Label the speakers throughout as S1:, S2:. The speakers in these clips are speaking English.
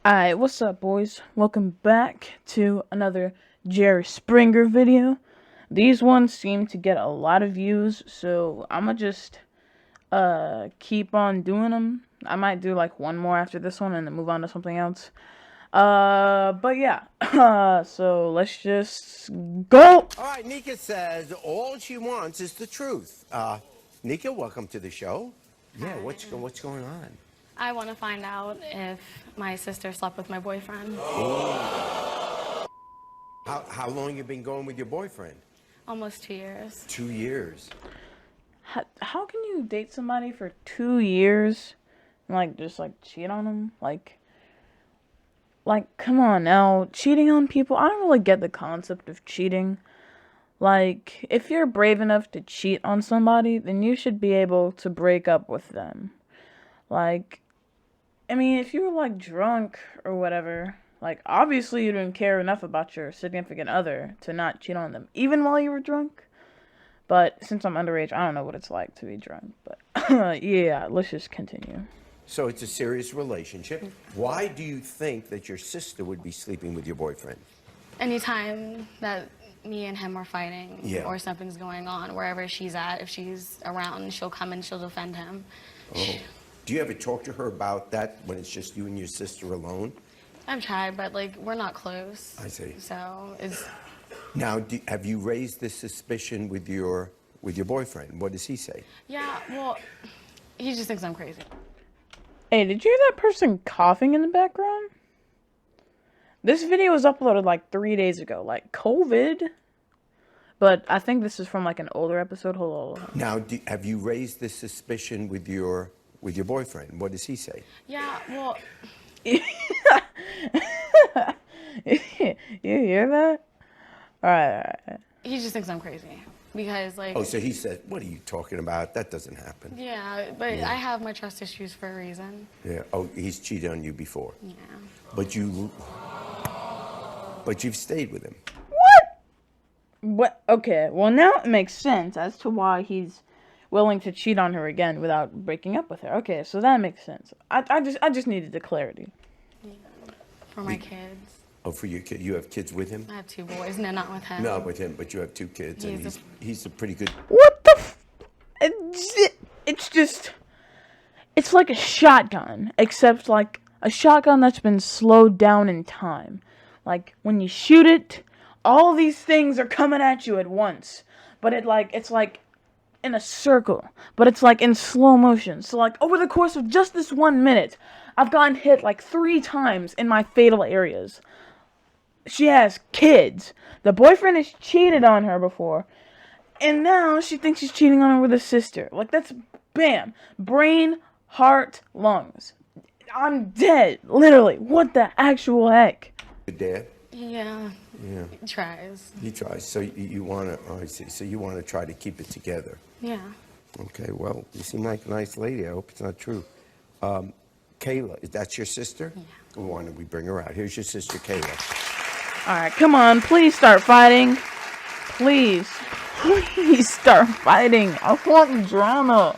S1: Alright, what's up, boys? Welcome back to another Jerry Springer video. These ones seem to get a lot of views, so I'ma just keep on doing them. I might do like one more after this one and then move on to something else. But yeah, so let's just go.
S2: All right, Nika says all she wants is the truth. Nika, welcome to the show. Yeah, what's going on?
S3: I want to find out if my sister slept with my boyfriend.
S2: How long you been going with your boyfriend?
S3: Almost 2 years.
S2: 2 years.
S1: How can you date somebody for 2 years and just cheat on them? Come on now, cheating on people, I don't really get the concept of cheating. If you're brave enough to cheat on somebody, then you should be able to break up with them. If you were drunk or whatever, obviously you didn't care enough about your significant other to not cheat on them, even while you were drunk. But since I'm underage, I don't know what it's like to be drunk. But yeah, let's just continue.
S2: So it's a serious relationship. Why do you think that your sister would be sleeping with your boyfriend?
S3: Anytime that me and him are fighting
S2: Yeah.
S3: or something's going on, wherever she's at, if she's around, she'll come and she'll defend him.
S2: Oh. Do you ever talk to her about that when it's just you and your sister alone?
S3: I've tried, but we're not close.
S2: I see.
S3: So it's...
S2: Now, have you raised this suspicion with your boyfriend? What does he say?
S3: Yeah, well, he just thinks I'm crazy.
S1: Hey, did you hear that person coughing in the background? This video was uploaded 3 days ago, COVID. But I think this is from an older episode. Hold on.
S2: Now, have you raised this suspicion with your boyfriend? What does he say?
S3: Yeah, well...
S1: You hear that? Alright.
S3: He just thinks I'm crazy. Because,
S2: Oh, so he said, what are you talking about? That doesn't happen.
S3: Yeah, but I have my trust issues for a reason.
S2: Yeah. Oh, he's cheated on you before.
S3: Yeah.
S2: But you've stayed with him.
S1: What? Okay, well now it makes sense as to why he's willing to cheat on her again without breaking up with her. Okay, so that makes sense. I just needed the clarity.
S3: Yeah. For my kids.
S2: Oh, for your kid. You have kids with him?
S3: I have 2 boys. No, not with him.
S2: Not with him, but you have 2 kids, and he's a pretty good...
S1: What the it's like a shotgun, except a shotgun that's been slowed down in time. When you shoot it, all these things are coming at you at once. But it's in a circle, but it's in slow motion. So over the course of just this 1 minute, I've gotten hit 3 times in my fatal areas. She has kids. The boyfriend has cheated on her before. And now she thinks he's cheating on her with his sister. that's bam. Brain, heart, lungs. I'm dead. Literally. What the actual heck?
S2: Good dad?
S3: Yeah.
S2: Yeah.
S3: He tries.
S2: He tries. So you want to... Oh, I see. So you want to try to keep it together.
S3: Yeah.
S2: Okay, well, you seem like a nice lady. I hope it's not true. Kayla, that's your sister?
S3: Yeah.
S2: Why don't we bring her out? Here's your sister, Kayla.
S1: Alright, come on. Please start fighting. Please. Please start fighting. I want drama.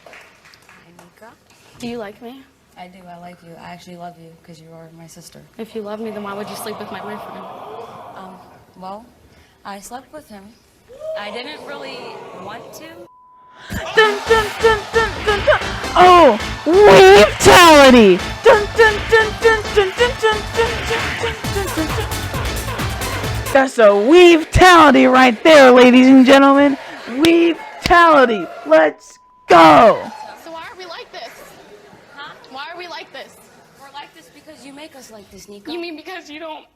S4: Hi, Nika.
S3: Do you like me?
S4: I do. I like you. I actually love you because you are my sister.
S3: If you love me, then why would you sleep with my boyfriend?
S4: Well, I slept with him. I didn't really want to.
S1: Dun, dun, dun, dun, dun, dun. Oh, weetality. Dun, dun, dun, dun, dun, dun, dun, dun, dun, dun, dun, dun. That's a weetality right there, ladies and gentlemen. Weetality. Let's go.
S3: So why are we like this?
S4: Huh?
S3: Why are we like this?
S4: We're like this because you make us like this, Nika.
S3: You mean because you don't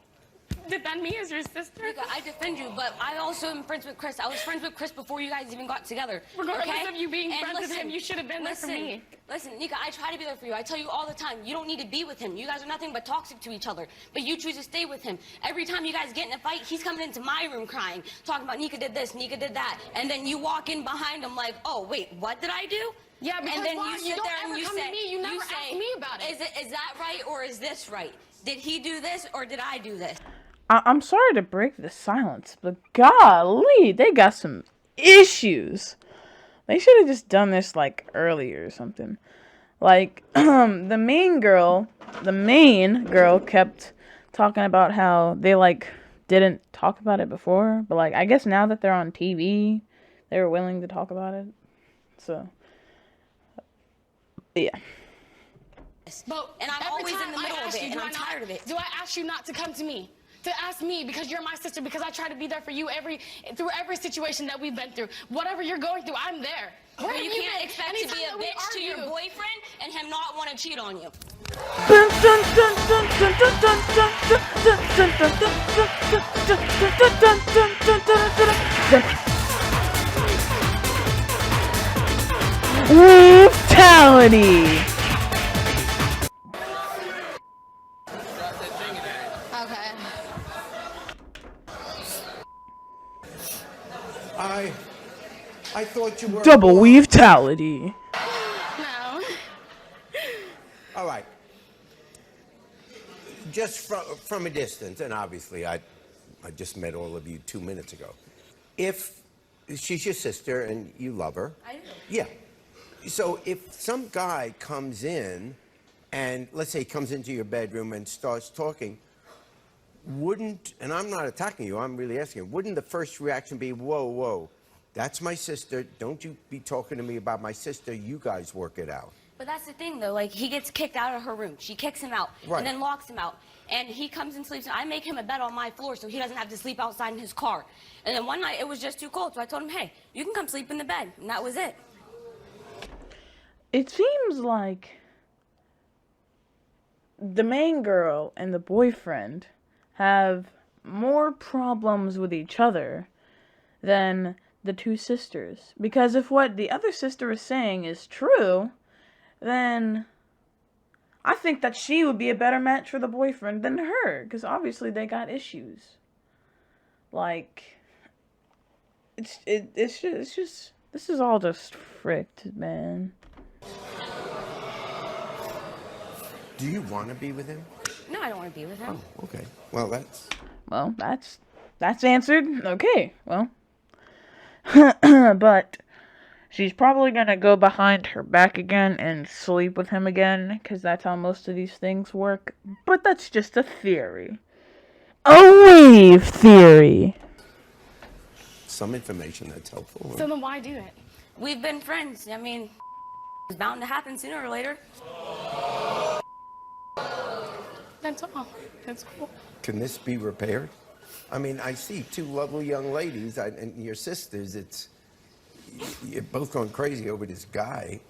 S3: defend me as your sister?
S4: Nika, I defend you, but I also am friends with Chris. I was friends with Chris before you guys even got together.
S3: Regardless
S4: okay?
S3: of you being
S4: And
S3: friends with him, you should have been there for me.
S4: Listen, Nika, I try to be there for you. I tell you all the time, you don't need to be with him. You guys are nothing but toxic to each other. But you choose to stay with him. Every time you guys get in a fight, he's coming into my room crying, talking about Nika did this, Nika did that. And then you walk in behind him like, oh, wait, what did I do?
S3: Yeah, because
S4: and then
S3: why?
S4: you sit
S3: You don't
S4: there
S3: ever
S4: and you
S3: come to
S4: say,
S3: me. You never ask me about it.
S4: Is that right or is this right? Did he do this or did I do this?
S1: I'm sorry to break the silence, but golly, they got some issues. They should have just done this earlier or something. Like, the main girl kept talking about how they, like, didn't talk about it before. But, like, I guess now that they're on TV, they were willing to talk about it. So, yeah.
S4: But and I'm
S5: Every
S4: always
S5: time
S4: in the
S5: I
S4: middle of
S5: ask
S4: it,
S5: you,
S4: and
S5: do I
S4: I'm
S5: not-
S4: tired of it.
S5: Do I ask you not to come to me? To ask me because you're my sister, because I try to be there for you through every situation that we've been through. Whatever you're going through, I'm there. Where
S4: But
S5: have
S4: you
S5: you
S4: can't
S5: been?
S4: expect to
S5: Anytime
S4: be a
S5: that we
S4: bitch to your
S5: argue-
S4: boyfriend and him not want to cheat on you.
S1: Dun, dun, dun, dun, dun, dun, dun, dun, dun, dun, dun, dun, dun, dun, dun, dun, dun. Brutality.
S3: Okay.
S2: I thought you were
S1: Double weave-tality.
S3: No.
S2: All right. Just from a distance, and obviously I just met all of you 2 minutes ago. If she's your sister and you love her.
S4: I do.
S2: Yeah. So if some guy comes in and let's say he comes into your bedroom and starts talking, wouldn't, and I'm not attacking you, I'm really asking, wouldn't the first reaction be, whoa, whoa, that's my sister, don't you be talking to me about my sister, you guys work it out.
S4: But that's the thing, though. Like, he gets kicked out of her room. She kicks him out
S2: Right.
S4: and then locks him out. And he comes and sleeps. I make him a bed on my floor so he doesn't have to sleep outside in his car. And then one night, it was just too cold. So I told him, hey, you can come sleep in the bed. And that was it.
S1: It seems like the main girl and the boyfriend have more problems with each other than the two sisters. Because if what the other sister is saying is true, then I think that she would be a better match for the boyfriend than her. Because obviously they got issues. Like, it's just, this is all just fricked, man.
S2: Do you want to be with him?
S4: No, I don't want to be with him.
S2: Oh, okay. Well, that's...
S1: Well, that's answered. Okay, well. But she's probably gonna go behind her back again and sleep with him again, because that's how most of these things work. But that's just a theory. A wave theory.
S2: some information that's helpful.
S5: So then why do it?
S4: We've been friends. I mean, it's bound to happen sooner or later.
S5: That's all. That's cool.
S2: Can this be repaired? I mean, I see two lovely young ladies and your sisters. You're both going crazy over this guy.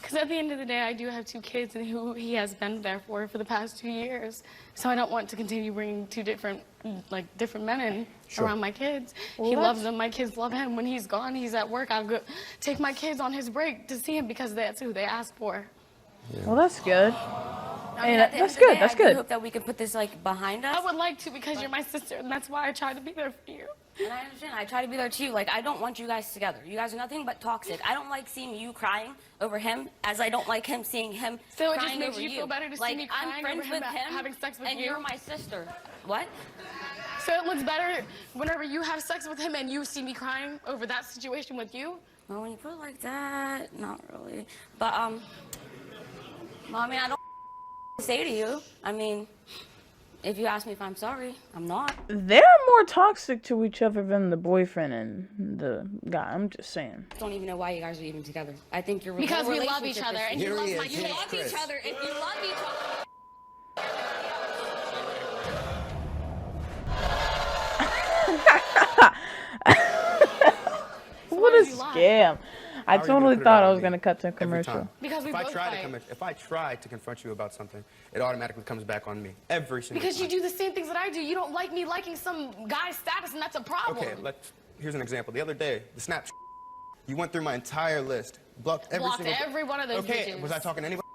S5: Because at the end of the day, I do have 2 kids and who he has been there for the past 2 years. So I don't want to continue bringing 2 different men in
S2: Sure.
S5: around my kids.
S1: Well,
S5: He
S1: that's-
S5: loves them. My kids love him. When he's gone, he's at work. I'll go take my kids on his break to see him because that's who they asked for.
S1: Well, that's good.
S4: I
S1: Hey,
S4: mean, at the end
S1: that's
S4: of the
S1: good,
S4: day,
S1: that's
S4: I do
S1: good.
S4: hope that we can put this behind us.
S5: I would like to because you're my sister, and that's why I try to be there for you.
S4: And I understand. I try to be there too. I don't want you guys together. You guys are nothing but toxic. I don't like seeing you crying over him, as I don't like him seeing him
S5: So it just
S4: crying
S5: makes
S4: over
S5: you feel better to see me
S4: I'm
S5: crying
S4: friends
S5: over him
S4: with him,
S5: having sex with
S4: and
S5: you?
S4: you're my sister. What?
S5: So it looks better whenever you have sex with him and you see me crying over that situation with you?
S4: Well, when you put it like that, not really. But well, I mean, I don't say to you. I mean, if you ask me if I'm sorry, I'm not.
S1: They're more toxic to each other than the boyfriend and the guy. I'm just saying.
S4: I don't even know why you guys are even together. I think your
S5: Because
S4: whole
S5: we love
S4: relationship
S5: each other,
S4: is-
S5: and you
S2: Here
S5: love
S2: he
S5: my
S2: is.
S5: kids.
S2: Here's Chris.
S4: other. If you love each other.
S1: What a
S5: did you lie?
S1: scam. I
S6: How are you gonna
S1: totally
S6: put it
S1: thought
S6: out
S1: I
S6: on
S1: was
S6: me
S1: going to cut to a
S6: every
S1: commercial.
S6: time?
S5: Because we
S6: if I
S5: both
S6: try
S5: fight.
S6: if I try to confront you about something, it automatically comes back on me every single
S5: Because
S6: time.
S5: you do the same things that I do. You don't like me liking some guy's status, and that's a problem.
S6: Okay, here's an example. The other day, the snap. You went through my entire list, blocked every
S5: Blocked
S6: single.
S5: every one of those
S6: Okay,
S5: bitches.
S6: was I talking to anybody?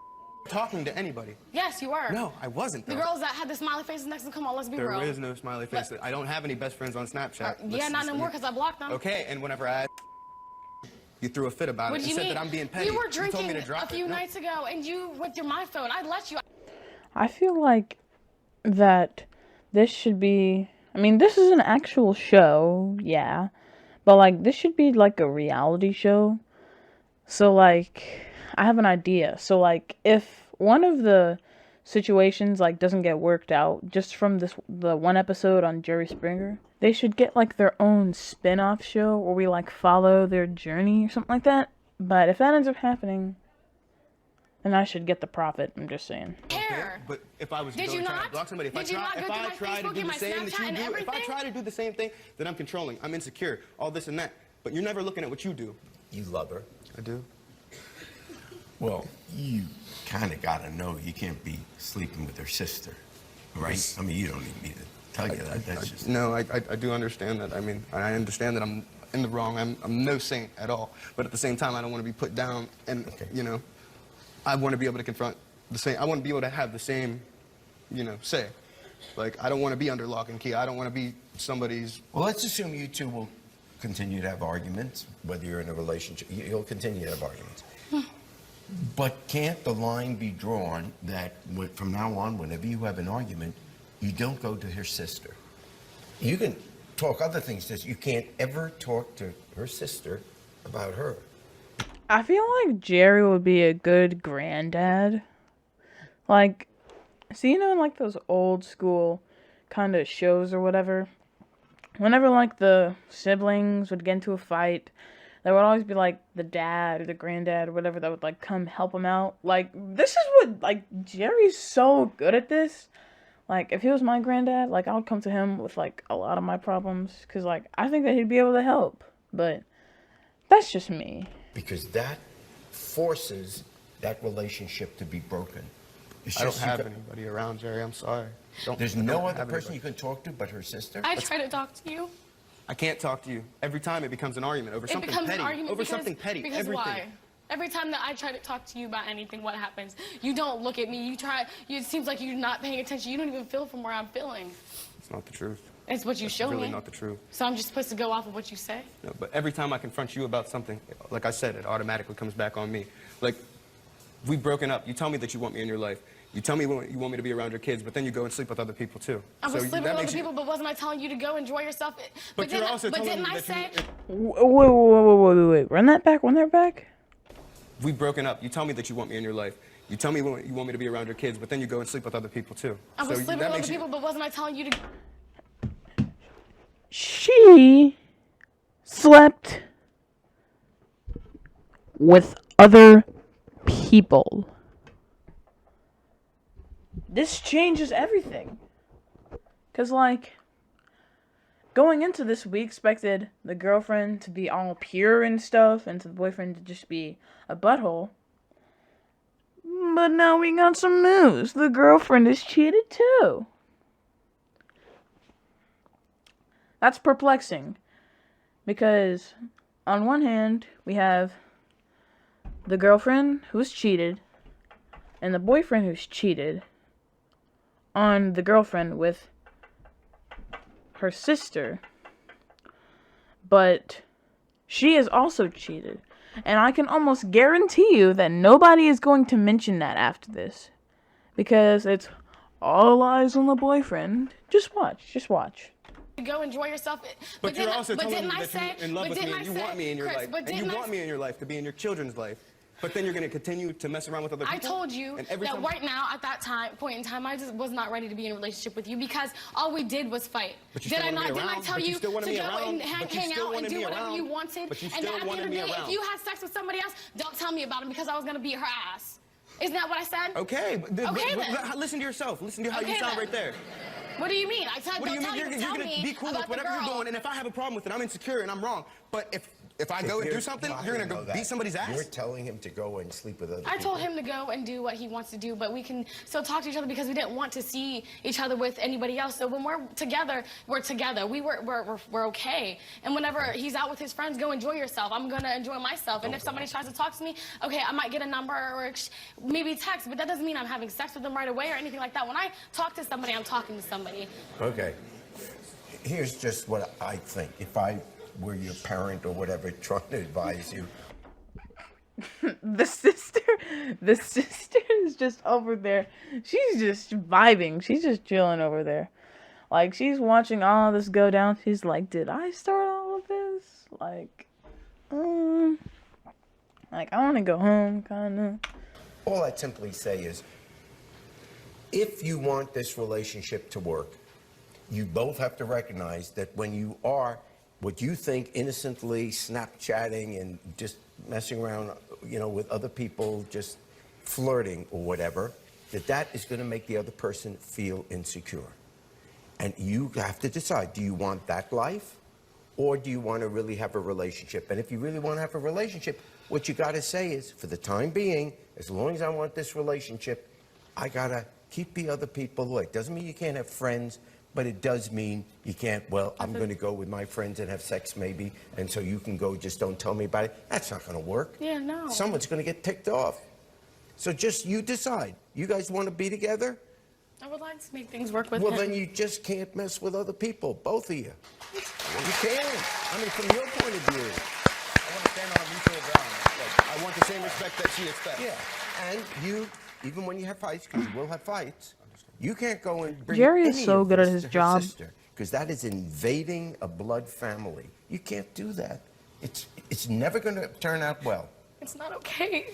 S6: Talking to anybody?
S5: Yes, you were.
S6: No, I wasn't.
S5: The
S6: though.
S5: girls that had the smiley faces next to them, come on, let's be
S6: There
S5: real.
S6: is no smiley face. I don't have any best friends on Snapchat.
S5: Yeah,
S6: Let's
S5: not
S6: just-
S5: no more because I blocked them.
S6: Okay, and whenever I asked, you threw a fit about
S5: What
S6: it
S5: do
S6: and
S5: you
S6: said
S5: mean?
S6: that I'm being petty.
S5: We were
S6: You told me
S5: drinking
S6: to drop
S5: a few
S6: it. No.
S5: nights ago, and you went through my phone. I let you.
S1: I feel like that this should be. I mean, this is an actual show, yeah. But, like, this should be, like, a reality show. So, like, I have an idea. So like if one of the situations like doesn't get worked out just from the one episode on Jerry Springer, they should get like their own spin-off show where we like follow their journey or something like that. But if that ends up happening, then I should get the profit. I'm just saying.
S4: Care.
S6: But if I was to
S4: Did
S6: go
S4: you
S6: and try
S4: not?
S6: to block somebody,
S4: Did you not go
S6: if
S4: through
S6: I
S4: my
S6: try to
S4: Facebook
S6: do
S4: and
S6: the
S4: my
S6: same that
S4: Snapchat
S6: you
S4: and
S6: do, if I
S4: everything?
S6: try to do the same thing, then I'm controlling, I'm insecure, all this and that. But you're never looking at what you do.
S2: You love her.
S6: I do.
S2: Well, you kind of got to know you can't be sleeping with her sister, right? I mean, you don't need me to tell you that. That's just...
S6: No, I do understand that. I mean, I understand that I'm in the wrong. I'm no saint at all. But at the same time, I don't want to be put down. And, you know, I want to be able to confront the same. I want to be able to have the same, you know, say. Like, I don't want to be under lock and key. I don't want to be somebody's...
S2: Well, let's assume you two will continue to have arguments, whether you're in a relationship. You'll continue to have arguments. But can't the line be drawn that from now on, whenever you have an argument, you don't go to her sister? You can talk other things, just you can't ever talk to her sister about her.
S1: I feel like Jerry would be a good granddad. Like, so you know in like those old school kind of shows or whatever, whenever like the siblings would get into a fight, there would always be like the dad or the granddad or whatever that would like come help him out. Like, this is what, like, Jerry's so good at this. Like, if he was my granddad, like, I would come to him with like a lot of my problems, because like I think that he'd be able to help. But that's just me.
S2: Because that forces that relationship to be broken. It's
S6: I don't
S2: just
S6: have anybody around, Jerry. I'm sorry.
S2: There's
S6: I
S2: no
S6: don't
S2: other
S6: have
S2: person
S6: anybody.
S2: you can talk to but her sister?
S5: I try to talk to you.
S6: I can't talk to you. Every time it becomes an argument over
S5: It
S6: something
S5: becomes
S6: petty.
S5: an argument
S6: Over
S5: because,
S6: something petty.
S5: because
S6: Everything.
S5: why? Every time that I try to talk to you about anything, what happens? You don't look at me. It seems like you're not paying attention. You don't even feel from where I'm feeling.
S6: It's not the truth.
S5: It's what you
S6: It's
S5: show
S6: really
S5: me.
S6: not the truth.
S5: So I'm just supposed to go off of what you say?
S6: No, but every time I confront you about something, like I said, it automatically comes back on me. Like, we've broken up. You tell me that you want me in your life. You tell me you want me to be around your kids, but then you go and sleep with other people too.
S5: I was
S6: So
S5: sleeping
S6: that
S5: with
S6: makes
S5: other
S6: you-
S5: people, but wasn't I telling you to go enjoy yourself?
S6: But you're also telling
S5: didn't
S6: me
S5: I
S6: that
S5: say?
S1: Wait. Run that back.
S6: We've broken up. You tell me that you want me in your life. You tell me you want me to be around your kids, but then you go and sleep with other people too.
S5: I was
S6: So
S5: sleeping
S6: that
S5: with
S6: makes
S5: other
S6: you-
S5: people, but wasn't I telling you to?
S1: She slept with other people. This changes everything. Because, like, going into this, we expected the girlfriend to be all pure and stuff, and to the boyfriend to just be a butthole. But now we got some news. The girlfriend is cheated too. That's perplexing. Because, on one hand, we have the girlfriend who's cheated, and the boyfriend who's cheated on the girlfriend with her sister. But she is also cheated. And I can almost guarantee you that nobody is going to mention that after this. Because it's all eyes on the boyfriend. Just watch.
S5: Go enjoy yourself.
S6: But you're
S5: didn't-
S6: also
S5: but
S6: telling me
S5: didn't I
S6: that you're
S5: say-
S6: in love
S5: but
S6: with me
S5: didn't
S6: and
S5: I
S6: you
S5: say-
S6: want me in your
S5: Chris,
S6: life.
S5: but
S6: And you
S5: didn't I
S6: want me in your life to be in your children's life. But then you're going to continue to mess around with other people.
S5: I told you
S6: and every
S5: that
S6: time-
S5: right now, at that point in time, I just was not ready to be in a relationship with you because all we did was fight.
S6: But you
S5: Did
S6: still
S5: I
S6: wanted me
S5: not? Didn't I
S6: around.
S5: tell
S6: But you
S5: you
S6: still
S5: to
S6: wanted me
S5: go
S6: around.
S5: and
S6: But you
S5: hang
S6: still
S5: out and
S6: wanted
S5: do
S6: me
S5: whatever
S6: around.
S5: you wanted?
S6: But you
S5: And
S6: still
S5: at the
S6: wanted
S5: end of
S6: me
S5: the day,
S6: around.
S5: if you had sex with somebody else, don't tell me about it because I was gonna beat her ass. Isn't that what I said?
S6: Okay,
S5: Okay, then.
S6: listen to yourself. Listen to how
S5: Okay,
S6: you sound
S5: then.
S6: right there.
S5: What do you mean? I said
S6: What do you
S5: don't
S6: mean?
S5: tell
S6: You're
S5: tell
S6: going to
S5: me
S6: be cool
S5: about
S6: with
S5: the
S6: whatever you're
S5: girl.
S6: doing, and if I have a problem with it, I'm insecure and I'm wrong. But if I go and do
S2: Here's-
S6: something,
S2: no, I
S6: you're going
S2: didn't
S6: to
S2: know
S6: go
S2: that.
S6: beat somebody's ass?
S2: You're telling him to go and sleep with other people.
S5: I told him to go and do what he wants to do, but we can still talk to each other because we didn't want to see each other with anybody else. So when we're together, we're together. We're okay. And whenever he's out with his friends, go enjoy yourself. I'm gonna enjoy myself. And if somebody tries to talk to me, okay, I might get a number or maybe text, but that doesn't mean I'm having sex with them right away or anything like that. When I talk to somebody, I'm talking to somebody.
S2: Okay. Here's just what I think. If I were your parent or whatever trying to advise you,
S1: The sister is just over there. She's just vibing. She's just chilling over there. Like, she's watching all this go down. She's like, did I start all of this? Like, I Like, I want to go home, kind of.
S2: All I'd simply say is, if you want this relationship to work, you both have to recognize that when you are what you think innocently Snapchatting and just messing around, with other people, just flirting or whatever, that is going to make the other person feel insecure. And you have to decide, do you want that life or do you want to really have a relationship? And if you really want to have a relationship, what you got to say is, for the time being, as long as I want this relationship, I got to keep the other people away. Doesn't mean you can't have friends, but it does mean you can't, I'm going to go with my friends and have sex maybe, and so you can go, just don't tell me about it. That's not going to work.
S5: Yeah, no.
S2: Someone's going to get ticked off. So just you decide. You guys want to be together?
S5: I would like to make things work with
S2: Well,
S5: him.
S2: then you just can't mess with other people, both of you. You can't. I mean, from your point of view.
S6: I want to stand on a mutual ground. Like, I want the same respect that she expects.
S2: Yeah. And you, even when you have fights, because you will have fights, you can't go and bring
S1: Jerry is
S2: any
S1: so
S2: of
S1: good at
S2: this
S1: his
S2: to her
S1: job.
S2: sister, because that is invading a blood family. You can't do that. It's never going to turn out well.
S5: It's not okay.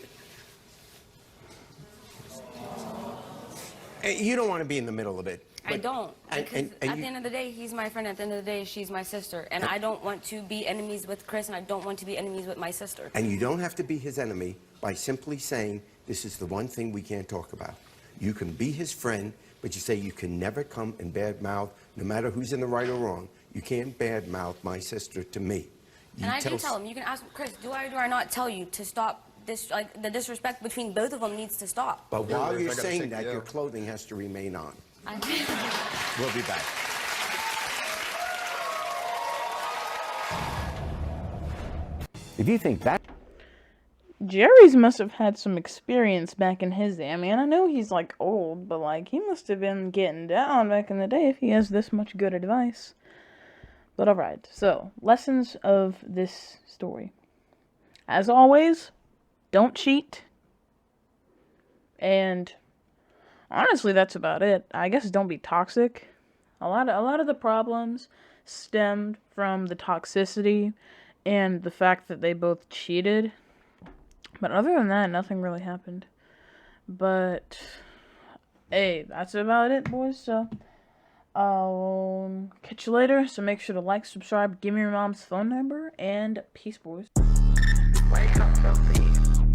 S2: You don't want to be in the middle of it.
S4: I don't. Because
S2: And
S4: at the end of the day, he's my friend. At the end of the day, she's my sister. And I don't want to be enemies with Chris, and I don't want to be enemies with my sister.
S2: And you don't have to be his enemy by simply saying, this is the one thing we can't talk about. You can be his friend, but you say you can never come and badmouth, no matter who's in the right or wrong. You can't badmouth my sister to me. You
S4: And I do tell him. You can ask Chris, do I or do I not tell you to stop this? Like, the disrespect between both of them needs to stop.
S2: But while
S6: I
S2: you're
S6: gotta
S2: saying
S6: take
S2: that,
S6: you
S2: your
S6: out.
S2: clothing has to remain on.
S4: I
S2: We'll be back. If you think that...
S1: Jerry's must have had some experience back in his day. I mean, I know he's like old, but like he must have been getting down back in the day if he has this much good advice. But alright, so lessons of this story. As always, don't cheat. And honestly, that's about it. I guess don't be toxic. A lot of the problems stemmed from the toxicity and the fact that they both cheated. But other than that, nothing really happened. But hey, that's about it, boys. So I'll catch you later. So make sure to like, subscribe, give me your mom's phone number, and peace, boys.
S7: Wake up, Sophie.